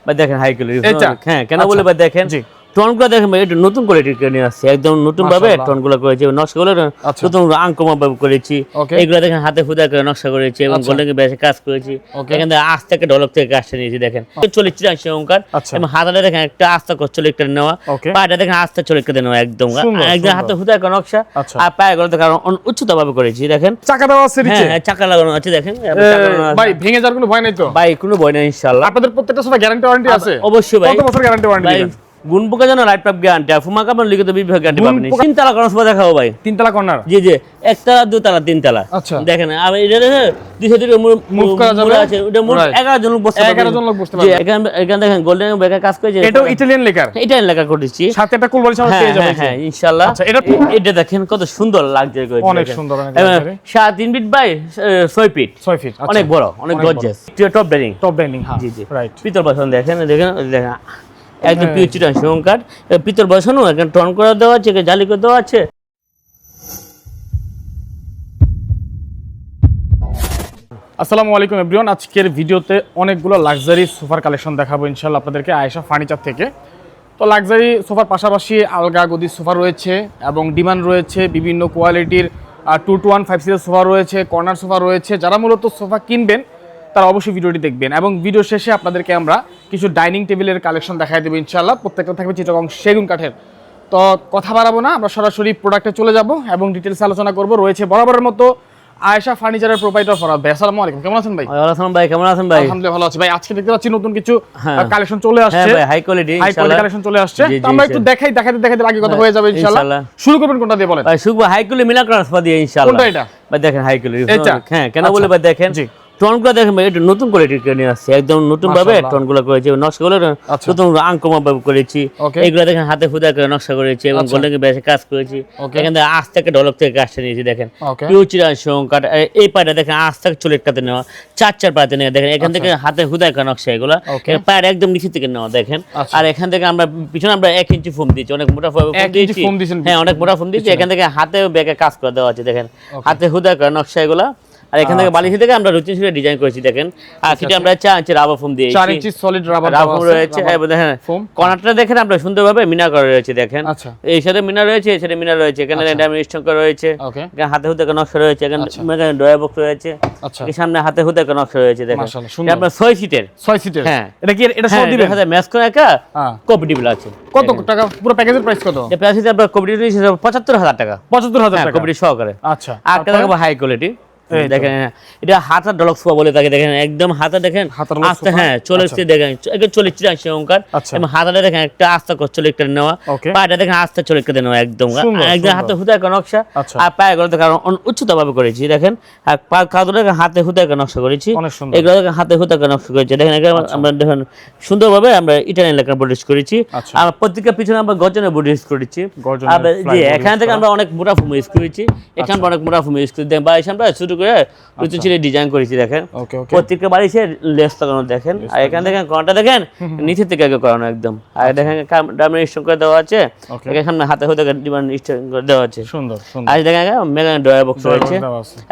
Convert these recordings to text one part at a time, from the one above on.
ভাই দেখেন high quality. এটা হ্যাঁ কেন বলে ভাই দেখেন টোনগুলো দেখেন ভাই, এটা নতুন কোয়ালিটির নিয়ে আসছে, একদম নতুন ভাবে টোনগুলো করেছে, নকশাগুলো নতুন আনকমন ভাবে করেছি। এগুলো দেখেন হাতে খুদা করে নকশা করেছি এবং গোল্ডেন বেশি কাজ করেছি। এখান থেকে আজ থেকে ডলক থেকে কাজটা নিয়েছি দেখেন 40-83 অঙ্কার এবং হাতাটা দেখেন একটা আস্তা চলে একটা নেওয়া, পাটা দেখেন আস্তা চলে একটা নেওয়া একদম একদম হাতে খুদা করে নকশা, আর পায়ে গুলো দেখেন উচ্চতা ভাবে করেছি দেখেন। চাকা দেওয়া আছে নিচে, হ্যাঁ চাকা লাগানো আছে দেখেন ভাই। ভেঙে যাওয়ার কোনো ভয় নাই তো? ভাই কোনো ভয় নেই ইনশাআল্লাহ। আপনাদের প্রত্যেকটা সোফা গ্যারান্টি ওয়ারেন্টি আছে? অবশ্যই ভাই। কত বছর গ্যারান্টি ওয়ারেন্টি দিবেন? গুণপোকা যেন রাইট পাপ গ্যারান্টি, ফুমা কাপড় লিখিত বিভাগ গ্যারান্টি পাবেন। তিনতলা কোন সোফা দেখাবো ভাই? তিনতলা কর্নার? জি জি, একতলা দুতলা তিনতলা। আচ্ছা দেখেন আর এটা দেখেন 200 মুভ করা যাবে আছে, ওটা মুভ 11 জন লোক বসতে পারবে। 11 জন লোক বসতে পারবে। এখানে দেখেন গোল্ডেন বেকার কাজ করেছে, এটাও ইতালিয়ান লেকার? ইটালিয়ান লেকার করেছি, সাথে একটা কুল বালিশ আমরা পেয়ে যাবেন। হ্যাঁ ইনশাআল্লাহ। আচ্ছা এটা দেখেন কত সুন্দর লাগছে, অনেক সুন্দর, অনেক 3 ফিট বাই 6 ফিট, 6 ফিট, অনেক বড়, অনেক গর্জিয়াস, টপ ডাইনিং, হ্যাঁ জি জি রাইট। পিতল বাসন দেখেন দেখেন দেখেন একদম পিওর চিটাং সেগুন কাঠ, পিতল বাসনও এখানে টন করে দেওয়া আছে, জালি করে দেওয়া আছে। আসসালামু আলাইকুম এভরিওয়ান, আজকের ভিডিওতে অনেকগুলো লাক্সারি সোফার কালেকশন দেখাবো ইনশাআল্লাহ আপনাদেরকে আয়েশা ফার্নিচার থেকে। তো লাক্সারি সোফার পাশাপাশি আলগা গদি সোফা রয়েছে এবং ডিমান্ড রয়েছে, বিভিন্ন কোয়ালিটির 2-to-1 5 সিটের সোফা রয়েছে, কর্নার সোফা রয়েছে। যারা মূলত সোফা কিনবেন তারা অবশ্যই ভিডিওটি দেখবেন এবং ভিডিও শেষে আপনাদেরকে আমরা কিছু ডাইনিং টেবিলের কালেকশন দেখাই দেবো ইনশাআল্লাহ। প্রত্যেকটা থাকবে চিটাগং সেগুন কাঠের। তো কথা বাড়াবো না, আমরা সরাসরি প্রোডাক্টে চলে যাব এবং ডিটেলস আলোচনা করব। রয়েছে বরাবরের মতো আয়েশা ফার্নিচারের প্রোপাইটার ফরহাদ ভাই। আসসালামু আলাইকুম, কেমন আছেন ভাই? ওয়ালাইকুম আসসালাম ভাই, কেমন আছেন ভাই? আলহামদুলিল্লাহ ভালো আছি ভাই। আজকে দেখতে পাচ্ছি নতুন কিছু কালেকশন চলে আসছে। হ্যাঁ ভাই, হাই কোয়ালিটি ইনশাআল্লাহ কালেকশন চলে আসছে। তো আমরা একটু দেখাইতে আগে কথা হয়ে যাবে ইনশাআল্লাহ। শুরু করবেন কোনটা দিয়ে বলেন? ভাই শুরু হাই কোয়ালিটি মিলা ট্রান্সফার দিয়ে ইনশাআল্লাহ। কোনটা এটা? ভাই দেখেন হাই কোয়ালিটি। এটা হ্যাঁ কেন বলে ভাই দেখেন টোনগুলো দেখেন ভাই, এটা নতুন কোয়ালিটির নিয়ে আসছে, একদম নতুন ভাবে টোনগুলো করেছে, নকশাগুলো নতুন আনকমন ভাবে করেছি। এগুলো দেখেন হাতে খুদা করে নকশা করেছি এবং গোল্ডেন বেশি কাজ করেছি। এখান থেকে আজ থেকে ডলক থেকে কাজটা নিয়েছি দেখেন, পিওর চিটাং সেগুন কাঠ। এই পাটা দেখেন আজ থেকে চুলের কাতে নেওয়া, 4 পাতে নেওয়া দেখেন। এখান থেকে হাতে খুদা করে নকশা, এগুলো পায়ের একদম নিচে থেকে নেওয়া দেখেন। আর এখান থেকে আমরা পিছনে আমরা 1 ইঞ্চি ফোম দিয়েছি, অনেক মোটা ফোম দিয়েছি। হ্যাঁ অনেক মোটা ফোম দিয়েছি। এখান থেকে হাতে ব্যাগে কাজ করে দেওয়া আছে দেখেন, হাতে খুদা করে নকশা এগুলা। আর এখান থেকে বালিশ থেকে আমরা রুচিন সুরে ডিজাইন করেছি দেখেন। আর সেটা আমরা 4 ইঞ্চি রাবার ফোম দিয়েছি, 4 ইঞ্চি সলিড রাবার রয়েছে। দেখেন কর্নারটা দেখেন আমরা সুন্দরভাবে মিনা করা রয়েছে দেখেন। এই সাথে মিনা রয়েছে, এই সাথে মিনা রয়েছে, এখানে ডায়মন্ড স্টোন করা রয়েছে, এখানে হাতে হুদে নকশা রয়েছে, এখানে ড্রয়ার বক্স রয়েছে, এই সামনে হাতে হুদে নকশা রয়েছে দেখেন। আমরা 6 সিটের। হ্যাঁ এটা কি এটা সব দিবেন? হ্যাঁ ম্যাচ করে একা কম্পিটিবল আছে। কত টাকা পুরো প্যাকেজের প্রাইস কত? এই প্যাকেজে আমরা কম্পিটিবল 75,000 টাকা। 75,000 টাকা কম্পিটিবল সহকারে। আচ্ছা আর টাকা হাই কোয়ালিটি দেখেন। এটা হাতার ডলক সোফা বলে থাকে দেখেন, একদম হাতা দেখেন আস্তে, হ্যাঁ চলে এসছে দেখেন, 40-83 অঙ্কার এবং হাতাটা দেখেন একটা আস্তা চলে একটা নেওয়া, পাটা দেখেন আস্তা চলে একটা নেওয়া একদম একদম হাতে হুদা একটা নকশা, আর পায়ে গুলো দেখেন উচ্চতা ভাবে করেছি দেখেন। আর পা কাঁধটা দেখেন হাতে হুদা একটা নকশা করেছি, এগুলো দেখেন হাতে হুদা একটা নকশা করেছি দেখেন। আমরা দেখেন সুন্দরভাবে আমরা ইটালিয়ান লেখার বোর্ড ইউজ করেছি। আর প্রত্যেকটা পিছনে আমরা গর্জনের বোর্ড ইউজ করেছি। জি এখান থেকে আমরা অনেক মোটা ফোম ইউজ করেছি, এখানে অনেক মোটা ফোম ইউজ করেছি দেখেন। বা এখানে শুরু করে রুচিন ছিলে ডিজাইন করেছি দেখেন, প্রত্যেকটা বাড়িতে লেস লাগানো দেখেন। আর এখান থেকে কোনটা দেখেন নিচে থেকে আগে করানো একদম। আর দেখেন ডায়মন্ড স্টোন করে দেওয়া আছে, এখানে হাতে হাতে ডায়মন্ড স্টোন করে দেওয়া আছে সুন্দর। আর দেখেন মেগান ড্রয়ার বক্স রয়েছে,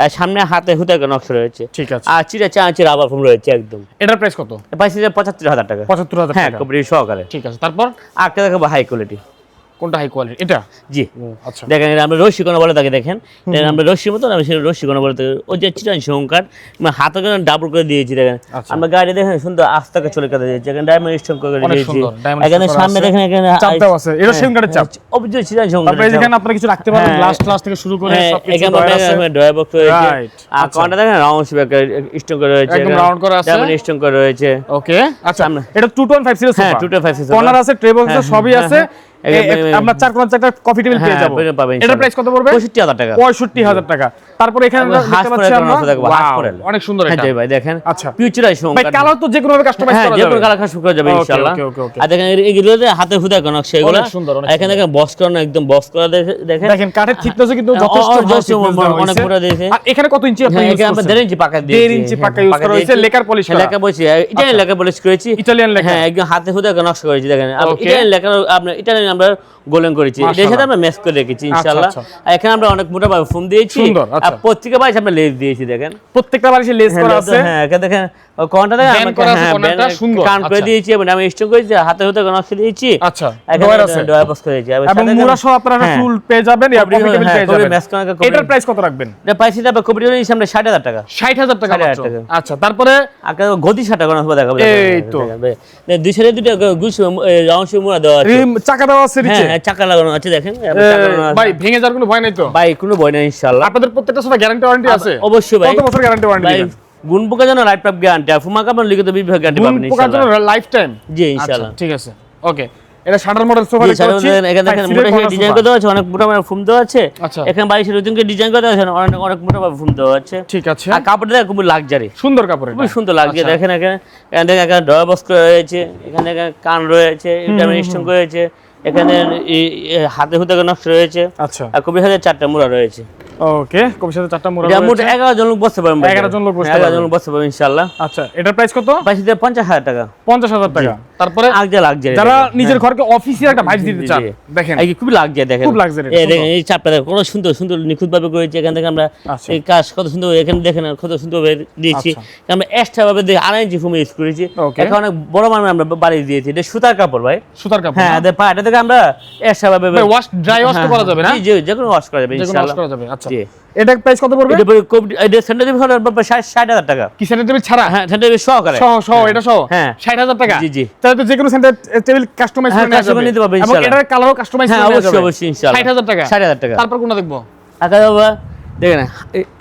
আর সামনে হাতে হুতে নকশা রয়েছে, ঠিক আছে। আর চিরা 4 ইঞ্চি রাবার ফোম রয়েছে একদম। এটার প্রাইস কত? প্রাইস 75,000 টাকা। 75,000 টাকা, হ্যাঁ কম্পিটিশন সহকারে, ঠিক আছে। তারপর আরেকটা দেখাবো হাই কোয়ালিটি। কোনটা হাই কোয়ালিটি? এটা জি আচ্ছা দেখেন, আমরা রশি কোনা বলে থাকে দেখেন, আমরা রশির মতো আমি সেই রশি কোনা বলে থাকে, ওই যে চিটাং সেগুন কাঠ হাতে করে ডাবল করে দিয়েছি দেখেন। আমরা গাড়ি দেখেন সুন্দর আস্তাকে চলে কাটে দিয়েছি, এখানে ডায়মন্ড স্টোন করে দিয়েছি, এখানে সামনে দেখেন এখানে চাপটাও আছে, এটা সেগুন কাঠের চাপ অবশ্যই চিটাং সেগুন কাঠ। এখানে আপনারা কিছু রাখতে পারবেন, গ্লাস থেকে শুরু করে সব কিছু এখানে ড্রয়ার বক্স রয়েছে। আর কোনটা দেখেন রাউন্ড শেপ স্টোন করে রয়েছে, একদম রাউন্ড করা আছে, ডায়মন্ড স্টোন করে রয়েছে। ওকে আচ্ছা, এটা 2-to-1 5 সিরিজ সোফা। হ্যাঁ 2-to-5 সিরিজ কর্নার আছে, ট্রে বক্স সবই আছে। আমরা 4 কোণা একটা কফি টেবিল পেয়ে যাব। এটার প্রাইস কত পড়বে? 65,000 টাকা। 65,000 টাকা। তারপর এখানে দেখতে পাচ্ছি আমরা অনেক সুন্দর এটা। হ্যাঁ ভাই দেখেন, আচ্ছা ফিউচার আইসো ভাই, কালার তো যে কোনো ভাবে কাস্টমাইজ করা যাবে। যে কোনো কালার কাস্টমাইজ করা যাবে ইনশাআল্লাহ। আর দেখেন এগুলোতে হাতে হুদা কোন সেগুলো এখানে দেখেন বক্স করানো, একদম বক্স করা দেখেন কাঠের থিকনেস কিন্তু যথেষ্ট অনেক মোটা দিয়েছে। আর এখানে কত ইঞ্চি আপনি ইউজ করেছেন? 1.5 ইঞ্চি পাকা দিয়েছি। 1.5 ইঞ্চি পাকা ইউজ করা হয়েছে, লেকার পলিশ করা। Lacquer polish, Italian lacquer polish করেছি, ইটালিয়ান লেকার। হ্যাঁ একদম হাতে হুদা নকশা করেছি দেখেন। ইটালিয়ান লেকার আমরা ইটালিয়ান আমরা গোল্ডেন করেছি, এটার সাথে আমরা ম্যাচ করে রেখেছি ইনশাআল্লাহ। আর এখানে আমরা অনেক মোটা ভাবে ফোম দিয়েছি, আর প্রত্যেকটা বালিশ আমরা লেস দিয়েছি দেখেন, প্রত্যেকটা বালিশে লেস করা আছে। হ্যাঁ এখানে দেখেন কোনটা দেখেন আমরা কোনটা সুন্দর কান করে দিয়েছি এবং আমি স্টোন করেছি, হাতে হাতে নকশা দিয়েছি। আচ্ছা, ডয়ার আছে, ডয়ার বক্স করেছি এবং মুড়া সহ আপনারা ফুল পেয়ে যাবেন, এর প্রফিটেবল পেয়ে যাবেন। এটার প্রাইস কত রাখবেন? এটা প্রাইস এটা কপিটি হলো আমরা 60,000 টাকা। 60,000 টাকা মাত্র। আচ্ছা, তারপরে আকার গদি 60 টাকা না দেখাবো। এই তো দুই সাইডে দুটো গুছ রাউন্ড শো মুড়া দেওয়া আছে, চাকা দেওয়া আছে নিচে। হ্যাঁ চাকা লাগানো আছে দেখেন। ভাই ভেঙে যাওয়ার কোনো ভয় নাই তো? ভাই কোনো ভয় নাই ইনশাআল্লাহ। আপনাদের প্রত্যেকটা সোফা গ্যারান্টি ওয়ারেন্টি আছে? অবশ্যই ভাই। কত বছর গ্যারান্টি ওয়ারেন্টি দিবেন? গুণ পোকার জন্য লাইফ টাইম গ্যারান্টি, আর ফুমা কাপড় লিখিত বিভাগ গ্যারান্টি পাবেন ইনশাআল্লাহ। গুণ পোকার জন্য লাইফ টাইম? জি ইনশাআল্লাহ। ঠিক আছে, ওকে। এটা শাটার মডেল সোফা দেখতে পাচ্ছি। এখানে দেখেন মোটা ডিজাইন করে দেওয়া আছে, অনেক মোটা মোটা ফুম দেওয়া আছে। আচ্ছা, এখানে বালিশের রুটিনকে ডিজাইন করে দেওয়া আছে, অনেক অনেক মোটা মোটা ফুম দেওয়া আছে। ঠিক আছে। আর কাপড়টা দেখেন খুব লাক্সারি, সুন্দর কাপড়, খুব সুন্দর লাগছে দেখেন। এখানে দেখেন ডয়ার বক্স রয়েছে, এখানে কান রয়েছে, এটা স্টোন রয়েছে, এখানে হাতে হুতে নকশা রয়েছে। আচ্ছা, আর কবির সাথে 4টা মুড়া রয়েছে। ওকে, কবির সাথে 4টা মুড়া রয়েছে। 11 জন লোক বসতে পারবেন। 11 জন লোক বসতে পারবেন। 11 জন লোক বসতে পারবেন ইনশাআল্লাহ। আচ্ছা, এটার প্রাইস কত? প্রাইস 50,000 টাকা। 50,000 টাকা। তারপরে লাক্সারি, যারা নিজের ঘরকে অফিসিয়াল একটা ভাইব দিতে চান, দেখেন এই খুব লাক্সারি দেখেন, খুব লাক্সারি। এই দেখেন এই চাপটা দেখেন কত সুন্দর সুন্দর নিখুঁত ভাবে করেছি। এখান থেকে আমরা এই কাজ কত সুন্দর, এখানে দেখেন কত সুন্দর ভাবে দিয়েছি। আমরা এক্সট্রা ভাবে 1.5 ইঞ্চি ফুম ইউজ করেছি। এখন অনেক বড় মানের আমরা বাড়ি দিয়েছি। এটা সুতার কাপড় ভাই, সুতার কাপড়। হ্যাঁ এটা থেকে আমরা এক্সট্রা ভাবে ওয়াশ ড্রাই ওয়াশ তো করা যাবে না? জি যে কোনো ওয়াশ করা যাবে ইনশাআল্লাহ। আচ্ছা, এটা প্রাইস কত পড়বে? এটা সেন্টার টেবিল হলো 60,000 টাকা। কি সেন্টার টেবিল ছাড়া? হ্যাঁ সেন্টার টেবিল সহকারে, সহ এটা সহ। হ্যাঁ 60,000 টাকা। জি জি। তাহলে তো যে কোনো সেন্টার টেবিল কাস্টমাইজ করে নেওয়া যাবে, নিতে পারবে এবং ইনশাআল্লাহ। এটার কালারও কাস্টমাইজ করে নেওয়া যাবে। অবশ্যই ইনশাআল্লাহ। 60,000 টাকা। 60,000 টাকা। তারপর কোনটা দেখবো? আচ্ছা বাবা দেখেন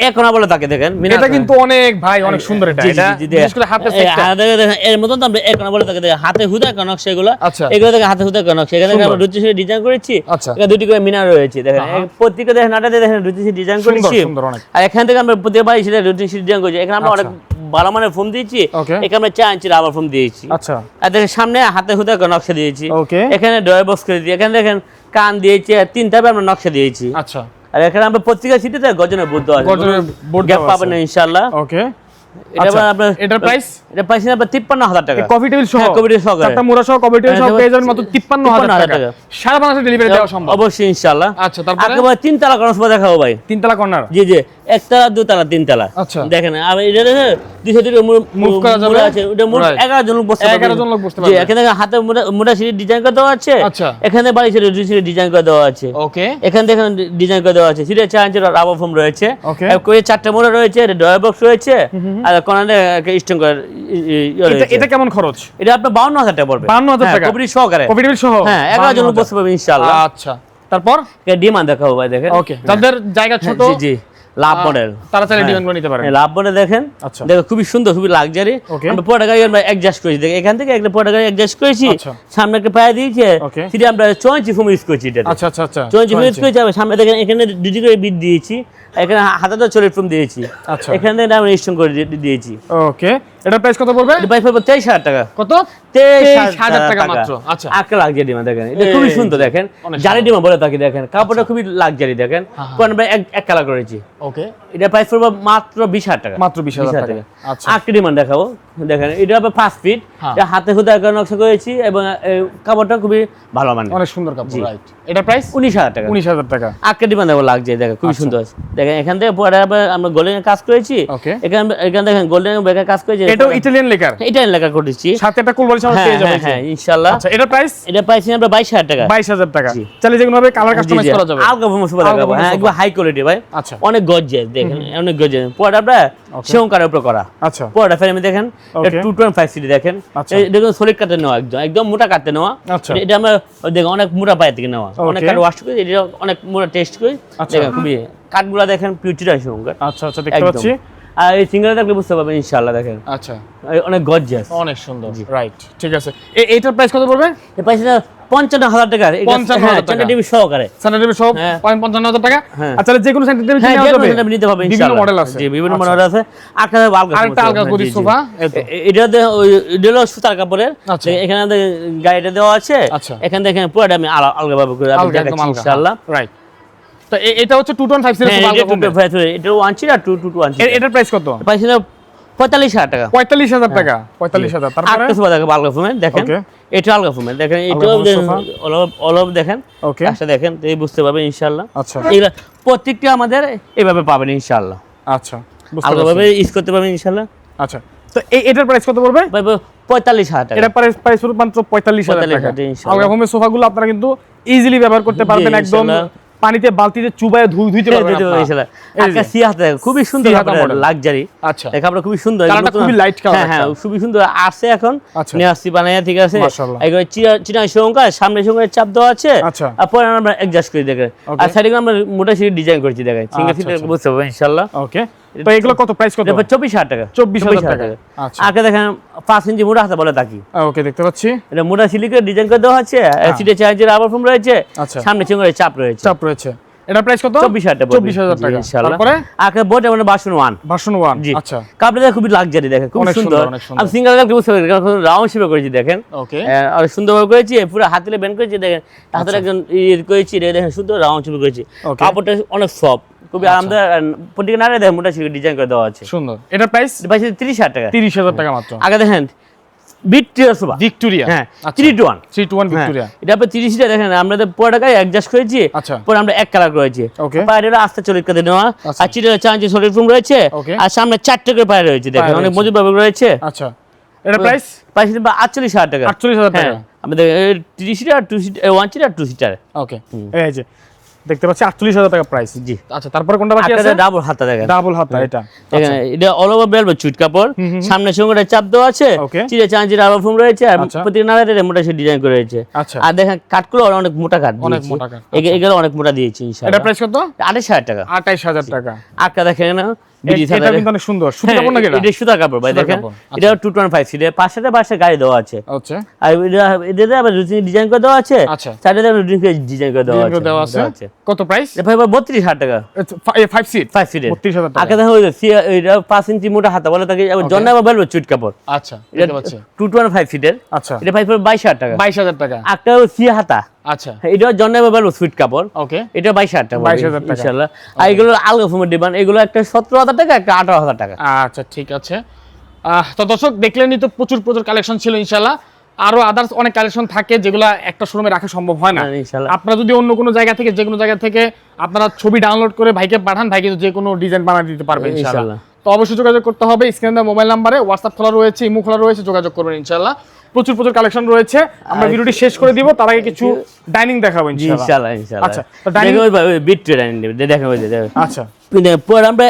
একনা বলে তাকে দেখেন, এটা কিন্তু অনেক ভাই অনেক সুন্দর। এটা বিশেষ করে হাতে সেটটা দেখেন এর মতন তো আমরা একনা বলে তাকে দেখেন, হাতে হুদা কনক সেগুলো। আচ্ছা, এগুলো দেখেন হাতে হুদা কনক, সেখানে আমরা রুচি সে ডিজাইন করেছি। আচ্ছা, এখানে দুটি করে মিনার রয়েছে দেখেন, প্রত্যেকটা দেখেন নাটাতে দেখেন রুচি সে ডিজাইন করেছি। আর এখান থেকে আমরা প্রত্যেকবার সেটা রুচি সে ডিজাইন করেছি। এখানে আমরা অনেক ভালো মানের ফোম দিয়েছি। এখানে আমরা 4 ইঞ্চি রাবার ফোম দিয়েছি। আচ্ছা, আর দেখেন সামনে হাতে হুদা নকশা দিয়েছি। ওকে, এখানে ডয়ার বক্স করে দিয়েছি। এখানে দেখেন কান দিয়েছি, আর 3টা আমরা নকশা দিয়েছি। আচ্ছা, আর এখানে আমরা প্রত্যেকটা সিটিতে গর্জনের বোর্ড দেওয়া আছে, গর্জনের বোর্ড গ্যাপ পাবেন না ইনশাআল্লাহ। ওকে, এটা আপনার এটার প্রাইস? এটা প্রাইস আপনার 53,000 টাকা। কফি টেবিল সহ, কফি টেবিল সহ, চারটা মুড়া সহ কফি টেবিল সহ পেয়ে যাবেন মাত্র 53,000 টাকা। সারা বাংলাদেশে ডেলিভারি দেওয়া সম্ভব অবশ্যই ইনশাআল্লাহ। আচ্ছা, তারপরে একেবারে 3 তলা কর্নার সোফা দেখাবো ভাই। 3 তলা কর্নার? জি জি, 1 তলা 2 তলা 3 তলা। আচ্ছা, দেখেন আর এটা দেখেন দুইটা দুটো মুভ করা যাবে আছে, ওটা মোট 11 জন লোক বসতে পারবে। 11 জন লোক বসতে জি, পারবে। এখানে হাতে মোটা সিঁড়ি ডিজাইন করে দেওয়া আছে। আচ্ছা, এখানে বাড়ি সিঁড়ি সিঁড়ি ডিজাইন করে দেওয়া আছে। ওকে, এখানে দেখেন ডিজাইন করে দেওয়া আছে। সিঁড়ি 4 ইঞ্চি রাবার ফোম রয়েছে। ওকে, আর করে 4টা মোড়া রয়েছে, ডয়ার বক্স রয়েছে, আর কর্নারে স্টোন করে। এটা কেমন খরচ? এটা আপনার 52,000 টাকা পড়বে। 52,000 টাকা কফি সহকারে, কফি টেবিল সহ? হ্যাঁ 11 জন লোক বসতে পারবে ইনশাআল্লাহ। আচ্ছা, তারপর ডিমান্ড দেখাবো ভাই দেখেন। ওকে, যাদের জায়গা ছোট, জি জি, লাভ মডেল তারা চাইলে ডিমান্ড করে নিতে পারে। লাভ মডেল দেখেন। আচ্ছা, দেখো খুবই সুন্দর, খুবই লাক্সারি। আমরা পুরোটা গাড়ি আমরা অ্যাডজাস্ট করেছি। দেখেন এখান থেকে একটা পুরোটা গাড়ি অ্যাডজাস্ট করেছি, সামনে একটা পায়া দিয়েছে, সেটা আমরা 4 ইঞ্চি ফোম ইউজ করেছি। এটা আচ্ছা আচ্ছা আচ্ছা, 4 ইঞ্চি ফোম ইউজ করেছি। সামনে দেখেন এখানে দুটি করে বিট দিয়েছি, এখানে হাতে তো চলে ফোম দিয়েছি। আচ্ছা, এখানে আমরা স্টোন করে দিয়েছি। ওকে, এটার প্রাইস কত পড়বে? এটা প্রাইস পড়বে 23,000 টাকা। কত? 23,000 টাকা মাত্র। আচ্ছা, আঁকা লাক্সারি ডিমা দেখেন, এটা খুবই সুন্দর দেখেন, জারি ডিমা বলে থাকি দেখেন, কাপড়টা খুবই লাক্সারি দেখেন। কোন আমরা এক কালার করেছি। ওকে, এটা প্রাইস পড়বে মাত্র 20,000 টাকা। মাত্র 20,000 টাকা। আচ্ছা, আঁকা ডিমা দেখাবো দেখেন, এটা হবে 5 ফিট, এটা হাতে খুদা নকশা করেছি এবং কাপড়টা খুবই ভালো মানের, অনেক সুন্দর কাপড়। রাইট, এটার প্রাইস 19,000 টাকা। 19,000 টাকা। আঁকা ডিমা দেখো লাক্সারি দেখেন, খুবই সুন্দর আছে দেখেন। এখান থেকে পরে আমরা গোল্ডেন কাজ করেছি। এখানে দেখেন গোল্ডেন বেকার কাজ করেছি, এটাও ইতালিয়ান লেকার? ইটালিয়ান লেকার করেছি, সাথে একটা কুল বালিশ আমরা পেয়ে যাবেন। হ্যাঁ ইনশাআল্লাহ। আচ্ছা, এটার প্রাইস? এটা প্রাইস আমরা 22,000 টাকা। 22,000 টাকা। চাইলে যে কোনো ভাবে কালার কাস্টমাইজ করা যাবে। আলগা ফোম সোফা দেখাবো, হ্যাঁ একবার হাই কোয়ালিটি ভাই। আচ্ছা, অনেক গর্জিয়াস দেখেন, অনেক গর্জিয়াস। পুরোটা আমরা সেওঙ্কারের উপর করা। আচ্ছা, পুরোটা ফ্রেমে দেখেন 225 সিটি দেখেন, এটা সলিড কাটে নেওয়া, একদম মোটা কাটতে নেওয়া। এটা আমরা দেখেন অনেক মোটা পায়ে থেকে নেওয়া, অনেক কাট ওয়াশ করে, এটা অনেক মোটা টেস্ট করে দেখেন, খুবই কাঠগুলা দেখেন পিউরিটি আছে সেওঙ্কার। আচ্ছা আচ্ছা, দেখতে পাচ্ছি। আর এই সিঙ্গেল দেখলে বুঝতে পারবেন ইনশাআল্লাহ দেখেন। আচ্ছা, অনেক গর্জিয়াস, অনেক সুন্দর। রাইট, ঠিক আছে। এইটার প্রাইস কত পড়বে? এই প্রাইসটা 55,000 টাকা। 55,000 টাকা সেন্টার টিভি সহকারে, সেন্টার টিভি সহ 55,000 টাকা। আচ্ছা, যে কোনো সেন্টার টিভি কিনা যাবে, নিতে পারবেন বিভিন্ন ইনশাআল্লাহ। মডেল আছে। জি, বিভিন্ন মডেল আছে। আরেকটা আলগা গদি সোফা, এটা হলো সুতার কাপড়ের। এখানে গাড়িটা দেওয়া আছে, এখানে দেখেন পুরোটা আমি আলগা ভাবে করে আমি দেখাচ্ছি ইনশাআল্লাহ। রাইট, তো এটা হচ্ছে 225 সিরিজ সোফা। এটা 1 চিরা 221। এটার প্রাইস কত? প্রাইস 45,000 টাকা। 45,000 টাকা। 45,000। তারপরে আরেকটা সোফা দেখো আলগা ফোমে দেখেন, এটা আলগা ফোমের দেখেন, আলগা এটাও ফোমের সোফা। অলপ দেখেন, ওকে আচ্ছা দেখেন তো এই বুঝতে পারবেন ইনশাআল্লাহ। আচ্ছা এগুলা প্রত্যেকটা আমাদের এভাবে পাবেন ইনশাআল্লাহ, আচ্ছা বুঝতে আলগাভাবে পারছি। ইউজ করতে পারবেন ইনশাআল্লাহ। আচ্ছা তো এটার প্রাইস কত পড়বে? 45,000 টাকা। এটা প্রাইস পড়বে মাত্র 45,000 টাকা। 45,000 ইনশাআল্লাহ। আলগা ফোমের সোফাগুলো আপনারা কিন্তু ইজিলি ব্যবহার করতে পারবেন, জি, একদম ইনশাআল্লাহ। পানিতে বালতিতে চুবায়ে ধুইতে পারবেন আপনারা। ইনশাআল্লাহ। এই যে। আজকে সিয়াতে খুবই সুন্দর সিয়াতা আপনার model। লাক্সারি। আচ্ছা দেখো আমরা খুবই সুন্দর, কালারটা নতুন- খুবই light color হ্যাঁ হ্যাঁ একটা। খুবই সুন্দর আসছে এখন, আচ্ছা। নিয়ে আসছি বানাইয়া, ঠিক আছে। মাশাআল্লাহ। এগুলো চিনা সংখ্যা, সামনে সংখ্যার চাপ দেওয়া আছে, আচ্ছা। আর পরে আমরা অ্যাডজাস্ট করে দেখেন, Okay. আর সাইডে আমরা মোটা সিঁড়ি ডিজাইন করেছি দেখেন, সিঙ্গেল আচ্ছা, সিট আচ্ছা। বুঝতে পারবেন ইনশাআল্লাহ। ওকে তো এগুলো কত প্রাইস কত? 24,000 টাকা। 24,000 টাকা। আচ্ছা আগে দেখেন 5 ইঞ্চি মোটা হাতে বলে থাকি, ওকে দেখতে পাচ্ছি এটা মোটা সিলিকের ডিজাইন করে দেওয়া আছে, সিটে চার্জের রাবার ফোম রয়েছে, আচ্ছা। সামনে সংখ্যার চাপ রয়েছে। চাপ রয়েছে। এটা প্রাইস কত? 24,000 টাকা। 24,000 টাকা। তারপরে আগে বোর্ড মানে ভার্সন 1 ভার্সন 1 জি। আচ্ছা কাপড়টা খুবই লাক্সারি দেখেন, খুব অনেক সুন্দর। সুন্দর, অনেক সুন্দর। আমি সিঙ্গেল কালার বুঝতে পারি কারণ রাউন্ড শেপে করেছি দেখেন, ওকে আর সুন্দরভাবে করেছি, পুরো হাতে ব্যান্ড করেছি দেখেন, হাতের একজন করেছি দেখেন, সুন্দর রাউন্ড শেপে করেছি। Okay. কাপড়টা অনেক সফট, খুবই আরামদায়ক, প্রত্যেকটা নারে দেখেন মোটা ছিল ডিজাইন করে দেওয়া আছে। সুন্দর। এটা প্রাইস পাইছে 30,000 টাকা। 30,000 টাকা মাত্র। আগে দেখেন ভিক্টোরিয়া সোফা, ভিক্টোরিয়া হ্যাঁ আচ্ছা 3 to 1 3 to 1 ভিক্টোরিয়া এটা আপনি 30টা দেখেন, আমরা তো 5 টাকায় অ্যাডজাস্ট করেছি, আচ্ছা পরে আমরা এক কালার করেছি। Okay. পায়ের আস্তে চলিত কাতে নেওয়া, আচ্ছা। আর চিটা চাঁচি সলিড ফোম রয়েছে, Okay. আর সামনে 4টা করে পায়ে রয়েছে দেখেন, পায়ে অনেক রয়েছে। মজবুত ভাবে রয়েছে। আচ্ছা এটা প্রাইস পাইছি 48,000 টাকা। 48,000 টাকা। হ্যাঁ আমাদের 30 সিটার 2 সিটার 1 সিটার 2 সিটার ওকে এই যে দেখতে পাচ্ছি 48,000 টাকা প্রাইস। জি। আচ্ছা তারপরে কোনটা বাকি আছে? একটা ডাবল হাতা দেখেন, ডাবল হাতা এটা। দেখেন এটা অল ওভার বেলভেট চুট কাপড়, সামনে সঙ্গে চাপ দেওয়া আছে, Okay. চিড়ে চাঁচির আবার ফোম রয়েছে, আর আচ্ছা। প্রতি নাড়াতে মোটা সে ডিজাইন করে রয়েছে। আচ্ছা আর দেখেন কাঠগুলো অনেক মোটা কাঠ অনেক দিয়েছি। মোটা কাঠ, এগুলো অনেক মোটা দিয়েছি এটা ইনশাআল্লাহ। প্রাইস কত? 28,000 টাকা। 28,000 টাকা। আটকা দেখেন না, এটা কিন্তু অনেক সুন্দর। সুতি কাপড় নাকি এটা? এটা সুতা কাপড় ভাই সুতার দেখেন, কাপড়, আচ্ছা। এটা 225 সিটে, পাঁচটাতে পাঁচটা গাড়ি দেওয়া আছে, আচ্ছা আর এটা আবার রুটিন ডিজাইন করে দেওয়া আছে, আচ্ছা। চারটাতে রুটিন ডিজাইন করে দেওয়া আছে। দেওয়া আছে। কত প্রাইস? এটা ভাই 32,000 টাকা 5 সিট 5 সিটের। 32,000 টাকা। আগে দেখো এটা 5 ইঞ্চি মোটা হাতা বলে থাকে, জন্য আবার বলবো চুট কাপড়, আচ্ছা দেখতে পাচ্ছি। 225 সিটের, আচ্ছা এটা পাই 22,000 টাকা। 22,000 টাকা। একটা সি হাতা, আচ্ছা এটা জন্য আবার বলবো সুইট কাপড়, ওকে এটা 22,000 টাকা 22,000 টাকা। ইনশাআল্লাহ। আর এগুলো আলগা ফোমের ডিমান্ড, এগুলো একটা 17,000 টাকা, একটা 18,000 টাকা। আচ্ছা ঠিক আছে। তো দর্শক দেখলেনই তো প্রচুর কালেকশন ছিল ইনশাআল্লাহ। আরো আদার্স অনেক কালেকশন থাকে যেগুলো একটা শোরুমে রাখা সম্ভব হয় না। হ্যাঁ, ইনশাআল্লাহ। আপনারা যদি অন্য কোনো জায়গা থেকে যে কোনো জায়গা থেকে আপনারা ছবি ডাউনলোড করে ভাইকে পাঠান, ভাই কিন্তু যে কোনো ডিজাইন বানিয়ে দিতে পারবে ইনশাআল্লাহ। তো অবশ্যই যোগাযোগ করতে হবে স্ক্রিনে দেওয়া মোবাইল নাম্বারে, হোয়াটসঅ্যাপ খোলা রয়েছে, ইমো খোলা রয়েছে, যোগাযোগ করবেন ইনশাআল্লাহ। প্রচুর কালেকশন রয়েছে। আমরা ভিডিওটি শেষ করে দিব, তার আগে কিছু ডাইনিং দেখাবো ইনশাআল্লাহ। ইনশাআল্লাহ ইনশাআল্লাহ। আচ্ছা তো ডাইনিং দেখো ওই বিট ডাইনিং দেখেন, ওই যে দেখেন। আচ্ছা পরে আমরা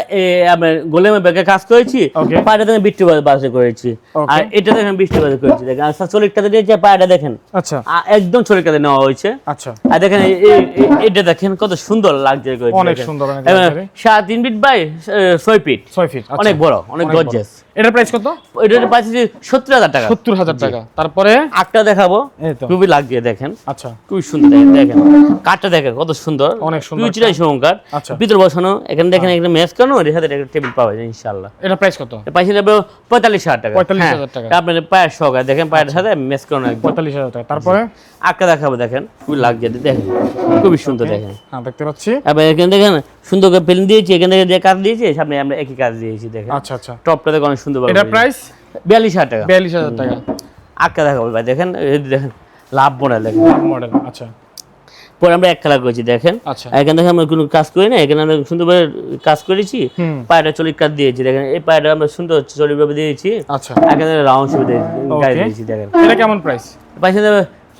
আমরা গোলেমে ব্যাগে কাজ করেছি, Okay. পায়টা দেখেন বৃষ্টি বাজে করেছি, Okay. আর এটা দেখেন বৃষ্টি বাজে করেছি দেখেন, আর চলিকটাতে দিয়েছে পায়টা দেখেন, আচ্ছা একদম চলিকটাতে নেওয়া হয়েছে। আচ্ছা আর দেখেন এটা দেখেন কত সুন্দর লাগছে, অনেক সুন্দর, অনেক luxury। 3.5 feet by 6 feet, 6 feet অনেক বড়, অনেক বড়। গর্জিয়াস। এটার প্রাইস কত? এটা পাচ্ছি 70,000 টাকা। 70,000 টাকা। তারপরে আটটা দেখাবো, এই তো খুবই লাগছে দেখেন, আচ্ছা খুবই সুন্দর দেখেন, কাঠটা দেখেন কত সুন্দর, অনেক সুন্দর পিউচিরাই সংকার, আচ্ছা। ভিতর বসানো, এখানে দেখেন একটা ম্যাচ কানো, এর সাথে একটা টেবিল পাওয়া যায় ইনশাআল্লাহ। এটা প্রাইস কত? পাইছে যাবে 45,000 টাকা। 45,000 টাকা। হ্যাঁ, আপনার পায়ের সহকারে দেখেন, পায়ের সাথে ম্যাচ কানো একদম। 45,000 টাকা। তারপরে আটটা দেখাবো দেখেন, খুবই লাগছে দেখেন, খুবই সুন্দর দেখেন। হ্যাঁ দেখতে পাচ্ছি। আবার এখানে দেখেন সুন্দর করে পেন দিয়েছি, এখানে থেকে যে কাজ দিয়েছি, সামনে আমরা একই কাজ দিয়েছি দেখেন। আচ্ছা আচ্ছা টপটা দেখেন অনেক সুন্দর। এটা প্রাইস 42,000 টাকা। 42,000 টাকা। আটটা দেখাবো ভাই দেখেন, এই দেখেন লাভ মডেল দেখেন। মডেল আচ্ছা পরে আমরা এক কালার করেছি দেখেন, আচ্ছা এখানে দেখেন আমরা কোনো কাজ করি না, এখানে আমরা সুন্দরভাবে কাজ করেছি, পায়টা চলির কাজ দিয়েছি দেখেন, এই পায়টা আমরা সুন্দর চলির ভাবে দিয়েছি, আচ্ছা এখানে রাউন্ড শেপে গাড়ি দিয়েছি দেখেন। এটা কেমন প্রাইস? পাইছে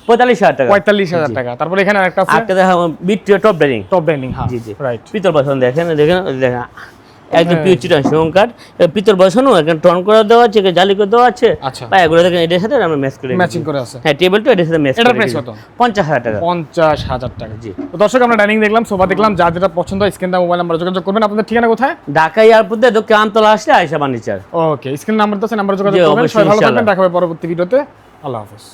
45,000 টাকা। 45,000 টাকা। তারপর এখানে আরেকটা আছে আটটা দেখা বিট্রিয়া টপ ডাইনিং, টপ ডাইনিং। হ্যাঁ জি জি রাইট পিতল বাসন দেখেন, দেখেন দেখেন একদম পিওর চিটাং সংকার, পিতল বাসনও এখানে টন করে দেওয়া আছে, এখানে জালি করে দেওয়া আছে, আচ্ছা পায়াগুলো দেখেন এটার সাথে আমরা ম্যাচ করে ম্যাচিং করে আছে। হ্যাঁ টেবিলটা এটার সাথে ম্যাচ এটার করে প্রাইস দিয়েছি। কত? 50,000 টাকা। 50,000 টাকা। জি। তো দর্শক আমরা ডাইনিং দেখলাম, সোফা দেখলাম, যা যেটা পছন্দ হয় স্ক্রিনে দেওয়া মোবাইল নাম্বারে যোগাযোগ করবেন। আপনাদের ঠিকানা কোথায়? ঢাকা এয়ারপোর্ট দিয়ে দক্ষিণ আমতলা আসলে আয়েশা ফার্নিচার। ওকে স্ক্রিন নাম্বার তো আছে, নাম্বারে যোগাযোগ জি, করবেন। অবশ্যই, সবাই ভালো থাকবেন, ইনশাআল্লাহ। দেখা হবে পরবর্তী ভিডিওতে। আল্লাহ হাফেজ।